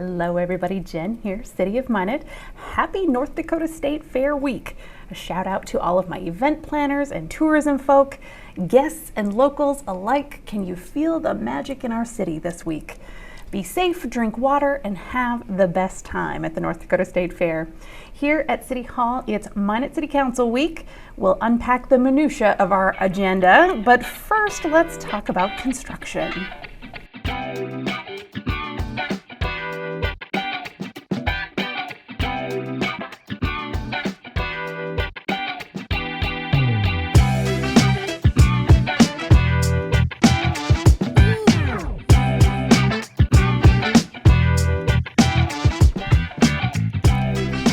Hello everybody, Jen here, City of Minot. Happy North Dakota State Fair Week. A shout out to all of my event planners and tourism folk, guests and locals alike. Can you feel the magic in our city this week? Be safe, drink water, and have the best time at the North Dakota State Fair. Here at City Hall, it's Minot City Council Week. We'll unpack the minutia of our agenda, but first let's talk about construction.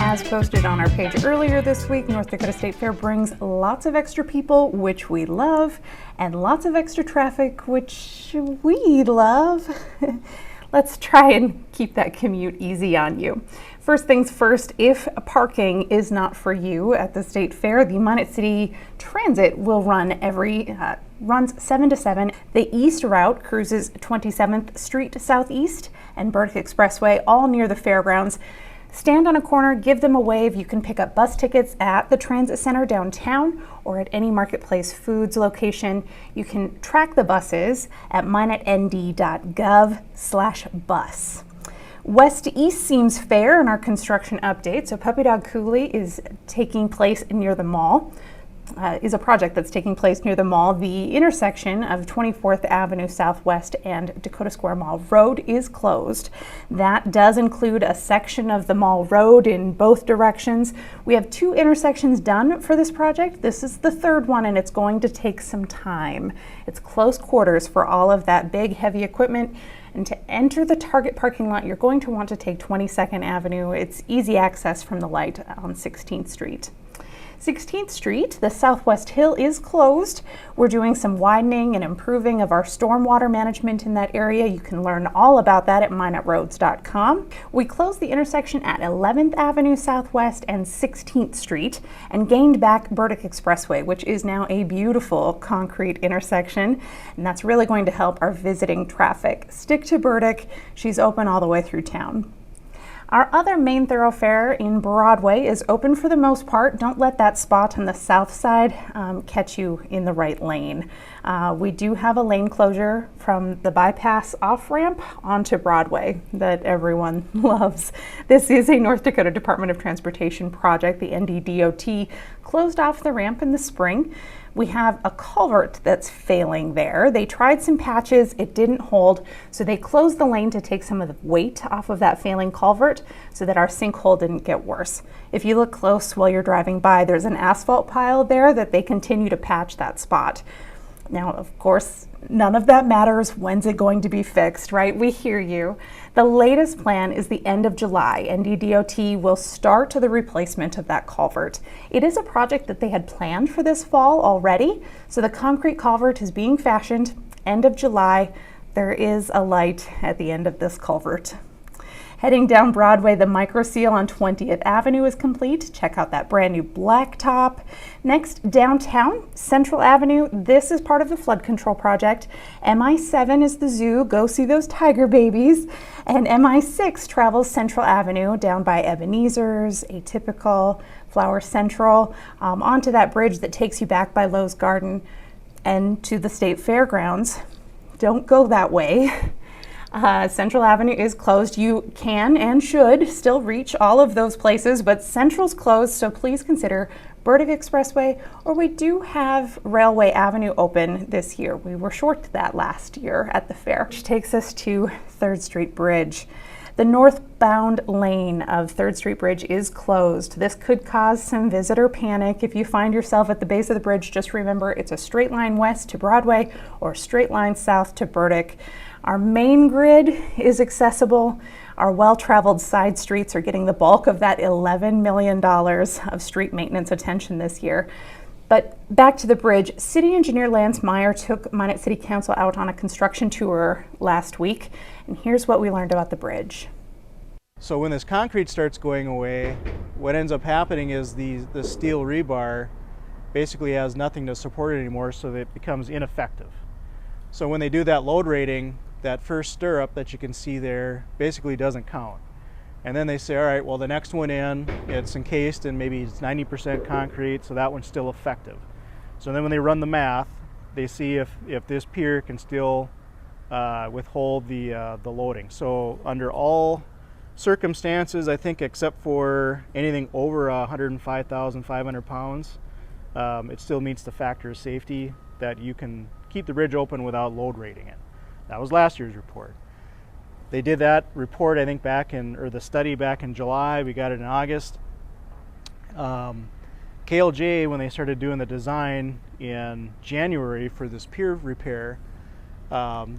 As posted on our page earlier this week, North Dakota State Fair brings lots of extra people, which we love, and lots of extra traffic, which we love. Let's try and keep that commute easy on you. First things first, if parking is not for you at the State Fair, the Minot City Transit will run runs 7 to 7. The east route cruises 27th Street Southeast and Burdick Expressway, all near the fairgrounds. Stand on a corner, give them a wave. You can pick up bus tickets at the Transit Center downtown or at any Marketplace Foods location. You can track the buses at minotnd.gov/bus. West to east seems fair in our construction update. So Puppy Dog Coulee is taking place near the mall. Is a project that's taking place near the mall. The intersection of 24th Avenue Southwest and Dakota Square Mall Road is closed. That does include a section of the mall road in both directions. We have 2 intersections done for this project. This is the 3rd one, and it's going to take some time. It's close quarters for all of that big, heavy equipment. And to enter the Target parking lot, you're going to want to take 22nd Avenue. It's easy access from the light on 16th Street. 16th Street, the Southwest Hill, is closed. We're doing some widening and improving of our stormwater management in that area. You can learn all about that at minotroads.com. We closed the intersection at 11th Avenue Southwest and 16th Street and gained back Burdick Expressway, which is now a beautiful concrete intersection. And that's really going to help our visiting traffic. Stick to Burdick. She's open all the way through town. Our other main thoroughfare in Broadway is open for the most part. Don't let that spot on the south side catch you in the right lane. We do have a lane closure from the bypass off-ramp onto Broadway that everyone loves. This is a North Dakota Department of Transportation project. The NDDOT closed off the ramp in the spring. We have a culvert that's failing there. They tried some patches, it didn't hold, so they closed the lane to take some of the weight off of that failing culvert so that our sinkhole didn't get worse. If you look close while you're driving by, there's an asphalt pile there that they continue to patch that spot. Now, of course, none of that matters. When's it going to be fixed, right? We hear you. The latest plan is the end of July. NDDOT will start the replacement of that culvert. It is a project that they had planned for this fall already. So the concrete culvert is being fashioned end of July. There is a light at the end of this culvert. Heading down Broadway, the micro seal on 20th Avenue is complete. Check out that brand new blacktop. Next, downtown, Central Avenue. This is part of the flood control project. MI7 is the zoo. Go see those tiger babies. And MI6 travels Central Avenue down by Ebenezer's, Atypical, Flower Central, onto that bridge that takes you back by Lowe's Garden and to the State Fairgrounds. Don't go that way. Central Avenue is closed. You can and should still reach all of those places, but Central's closed, so please consider Burdick Expressway, or we do have Railway Avenue open this year. We were short that last year at the fair, which takes us to 3rd Street Bridge. The northbound lane of 3rd Street Bridge is closed. This could cause some visitor panic. If you find yourself at the base of the bridge, just remember it's a straight line west to Broadway or straight line south to Burdick. Our main grid is accessible. Our well-traveled side streets are getting the bulk of that $11 million of street maintenance attention this year. But back to the bridge, City Engineer Lance Meyer took Minot City Council out on a construction tour last week, and here's what we learned about the bridge. So when this concrete starts going away, what ends up happening is the steel rebar basically has nothing to support it anymore, so that it becomes ineffective. So when they do that load rating, that first stirrup that you can see there basically doesn't count. And then they say, all right, well, the next one in, it's encased and maybe it's 90% concrete, so that one's still effective. So then when they run the math, they see if this pier can still withhold the loading. So under all circumstances, I think except for anything over 105,500 pounds, it still meets the factor of safety that you can keep the bridge open without load rating it. That was last year's report. They did that report, I think, the study back in July. We got it in August. KLJ, when they started doing the design in January for this pier repair,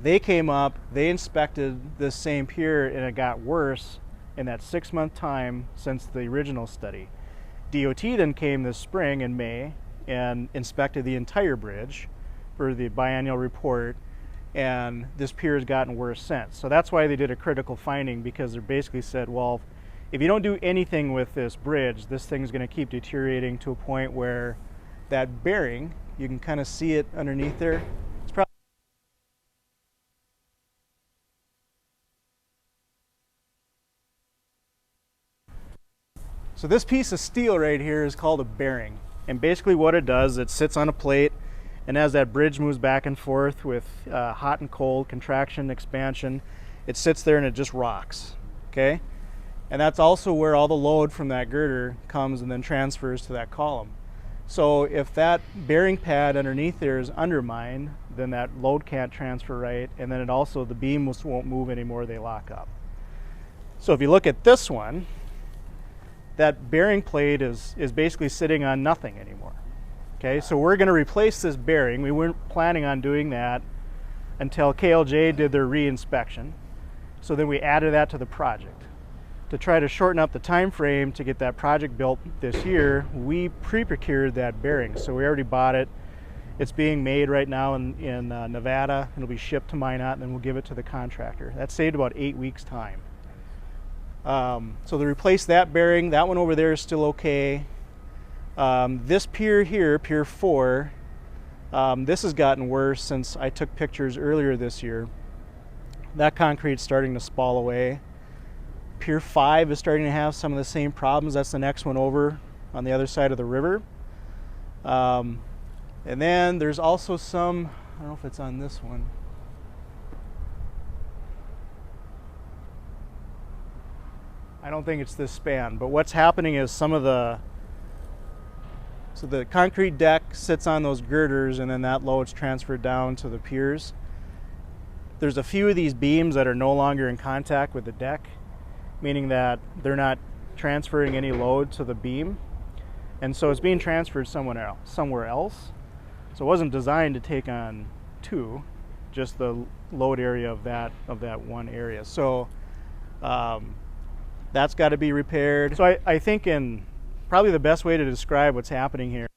they came up, they inspected this same pier, and it got worse in that 6-month time since the original study. DOT then came this spring in May and inspected the entire bridge for the biennial report, and this pier has gotten worse since. So that's why they did a critical finding, because they basically said, well, if you don't do anything with this bridge, this thing's going to keep deteriorating to a point where that bearing, you can kind of see it underneath there. It's probably so this piece of steel right here is called a bearing. And basically what it does, it sits on a plate, and as that bridge moves back and forth with hot and cold, contraction, expansion, it sits there and it just rocks, okay? And that's also where all the load from that girder comes and then transfers to that column. So if that bearing pad underneath there is undermined, then that load can't transfer right, and then the beam won't move anymore, they lock up. So if you look at this one, that bearing plate is basically sitting on nothing anymore. Okay, so we're going to replace this bearing. We weren't planning on doing that until KLJ did their re-inspection. So then we added that to the project. To try to shorten up the time frame to get that project built this year, we pre-procured that bearing. So we already bought it. It's being made right now in Nevada. It'll be shipped to Minot, and then we'll give it to the contractor. That saved about 8 weeks' time. So to replace that bearing, that one over there is still okay. This pier here, Pier 4, this has gotten worse since I took pictures earlier this year. That concrete's starting to spall away. Pier 5 is starting to have some of the same problems. That's the next one over on the other side of the river. And then there's also some, I don't know if it's on this one. I don't think it's this span, but what's happening is so the concrete deck sits on those girders, and then that load's transferred down to the piers. There's a few of these beams that are no longer in contact with the deck, meaning that they're not transferring any load to the beam, and so it's being transferred somewhere else. So it wasn't designed to take on two, just the load area of that one area. So that's got to be repaired. So I think probably the best way to describe what's happening here,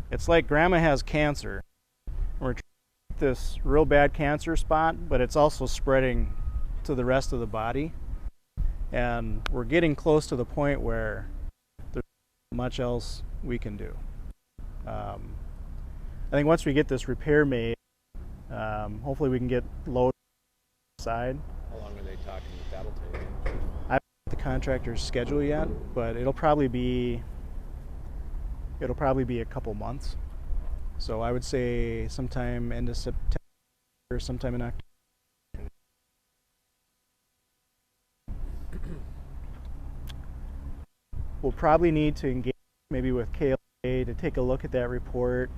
it's like grandma has cancer. We're trying to get this real bad cancer spot, but it's also spreading to the rest of the body. And we're getting close to the point where there's not much else we can do. I think once we get this repair made, hopefully we can get load council side. How long are they talking that that'll take? I haven't got the contractor's schedule yet, but it'll probably be a couple months. So I would say sometime end of September or sometime in October. We'll probably need to engage maybe with KLA to take a look at that report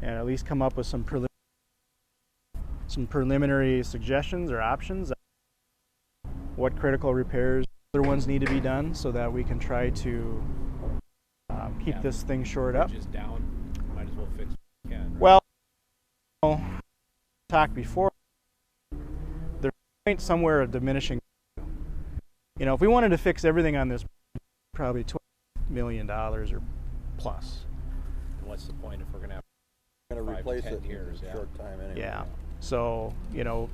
and at least come up with some preliminary suggestions or options. What critical repairs, other ones need to be done so that we can try to keep this thing shored up. Just down, might as well fix what you can. Well, Right? talked before, there's a point somewhere of diminishing. You know, if we wanted to fix everything on this, probably $20 million or plus. And what's the point if we're going to have Going to 5 to replace 10 it years? in a Yeah. short time anyway. Yeah. So, you know,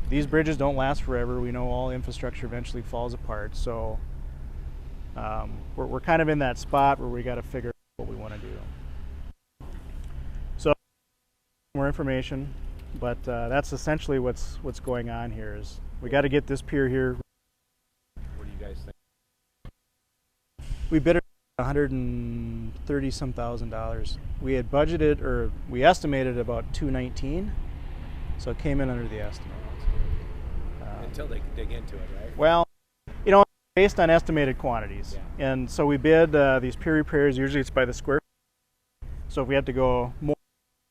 these bridges don't last forever. We know all infrastructure eventually falls apart. So we're kind of in that spot where we got to figure out what we want to do. So more information. But that's essentially what's going on here. Is we got to get this pier here. What do you guys think? We bid it $130 some thousand. We had budgeted, or we estimated about 219, so it came in under the estimate. Until they dig into it, right? Well, based on estimated quantities, and so we bid these pier repairs. Usually it's by the square. So if we had to go more,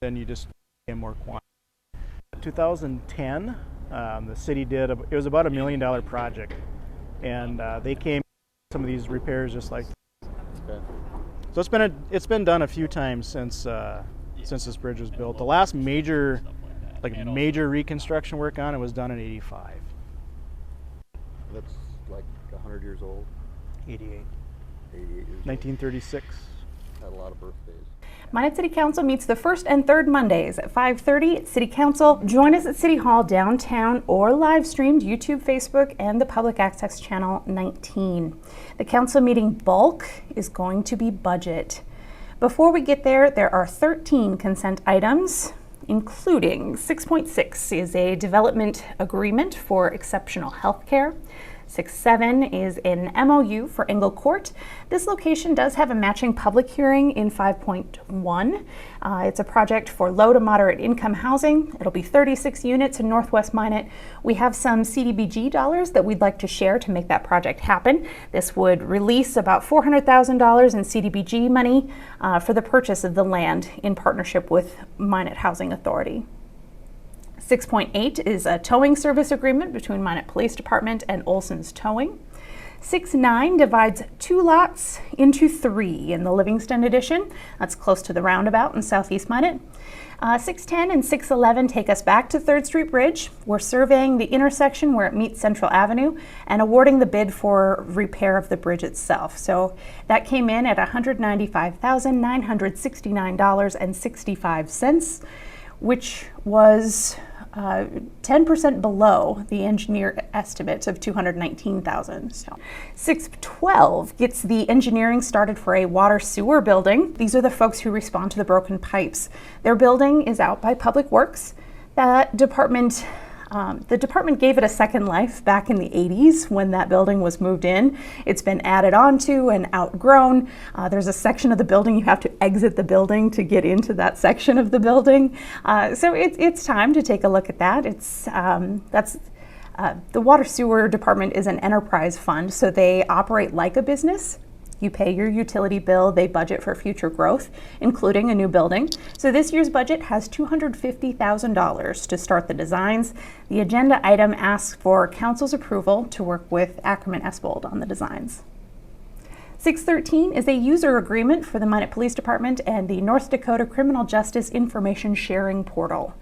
then you just get more quantity. 2010, the city did. It was about $1 million project, and they came some of these repairs just like. Okay. So it's been done a few times since this bridge was built. The last major reconstruction work on it was done in '85. That's like 100 years old. 88. 88 years 1936. old. Had a lot of birthdays. Minot City Council meets the first and third Mondays at 5:30 at City Council. Join us at City Hall downtown or live streamed YouTube, Facebook, and the Public Access Channel 19. The council meeting bulk is going to be budget. Before we get there, there are 13 consent items, including 6.6 is a development agreement for exceptional health care. 6.7 is an MOU for Engle Court. This location does have a matching public hearing in 5.1. It's a project for low to moderate income housing. It'll be 36 units in Northwest Minot. We have some CDBG dollars that we'd like to share to make that project happen. This would release about $400,000 in CDBG money for the purchase of the land in partnership with Minot Housing Authority. 6.8 is a towing service agreement between Minot Police Department and Olson's Towing. 6.9 divides 2 lots into 3 in the Livingston edition. That's close to the roundabout in Southeast Minot. 6.10 and 6.11 take us back to 3rd Street Bridge. We're surveying the intersection where it meets Central Avenue and awarding the bid for repair of the bridge itself. So that came in at $195,969.65, which was 10% below the engineer estimates of $219,000. So 6.12 gets the engineering started for a water sewer building. These are the folks who respond to the broken pipes. Their building is out by Public Works. That department, the department gave it a second life back in the 80s when that building was moved in. It's been added onto and outgrown. There's a section of the building you have to exit the building to get into that section of the building. So it's time to take a look at that. The Water Sewer Department is an enterprise fund, so they operate like a business. You pay your utility bill, they budget for future growth, including a new building. So this year's budget has $250,000 to start the designs. The agenda item asks for council's approval to work with Ackerman Esbold on the designs. 6.13 is a user agreement for the Minot Police Department and the North Dakota Criminal Justice Information Sharing Portal.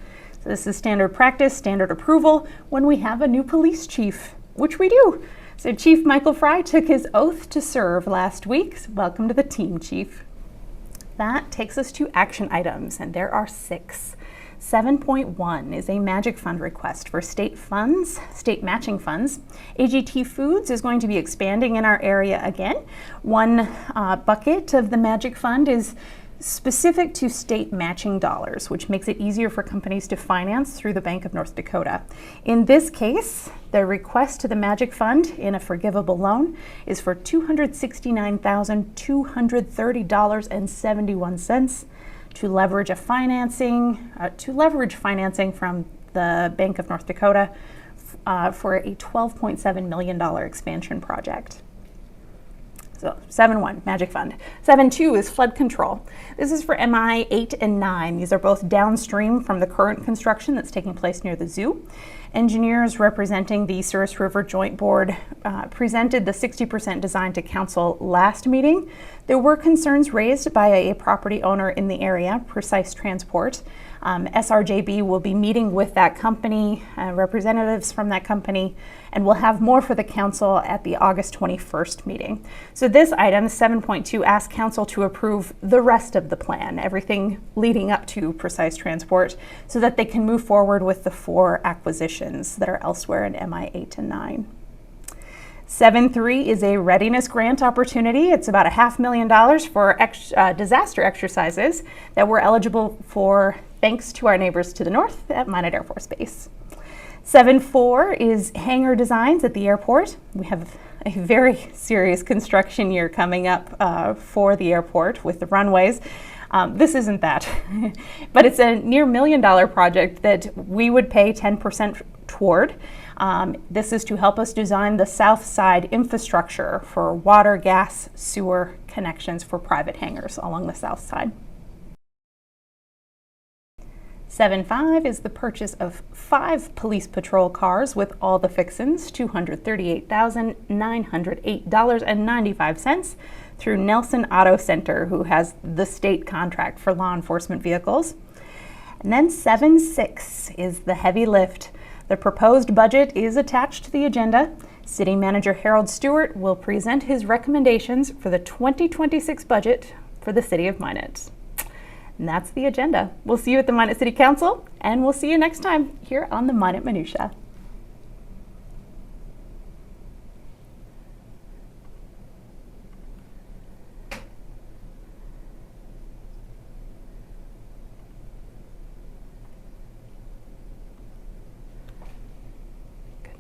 So this is standard practice, standard approval when we have a new police chief, which we do. So Chief Michael Fry took his oath to serve last week. So welcome to the team, Chief. That takes us to action items, and there are 6. 7.1 is a magic fund request for state funds, state matching funds. AGT Foods is going to be expanding in our area again. One bucket of the magic fund is specific to state matching dollars, which makes it easier for companies to finance through the Bank of North Dakota. In this case, the request to the Magic Fund in a forgivable loan is for $269,230.71 to leverage financing from the Bank of North Dakota for a $12.7 million expansion project. So 7.1, Magic Fund. 7.2 is flood control. This is for MI 8 and 9. These are both downstream from the current construction that's taking place near the zoo. Engineers representing the Souris River Joint Board presented the 60% design to council last meeting. There were concerns raised by a property owner in the area, Precise Transport. SRJB will be meeting with that company, representatives from that company, and we'll have more for the council at the August 21st meeting. So this item, 7.2, asks council to approve the rest of the plan, everything leading up to Precise Transport, so that they can move forward with the 4 acquisitions that are elsewhere in MI 8 and 9. 7.3 is a readiness grant opportunity. It's about $500,000 for disaster exercises that we're eligible for thanks to our neighbors to the north at Minot Air Force Base. 7-4 is hangar designs at the airport. We have a very serious construction year coming up for the airport with the runways. This isn't that, but it's a near $1 million project that we would pay 10% toward. This is to help us design the south side infrastructure for water, gas, sewer connections for private hangars along the south side. 7-5 is the purchase of 5 police patrol cars with all the fixins, $238,908.95 through Nelson Auto Center, who has the state contract for law enforcement vehicles. And then 7-6 is the heavy lift. The proposed budget is attached to the agenda. City Manager Harold Stewart will present his recommendations for the 2026 budget for the City of Minot. And that's the agenda. We'll see you at the Minot City Council, and we'll see you next time here on the Minot Minutia.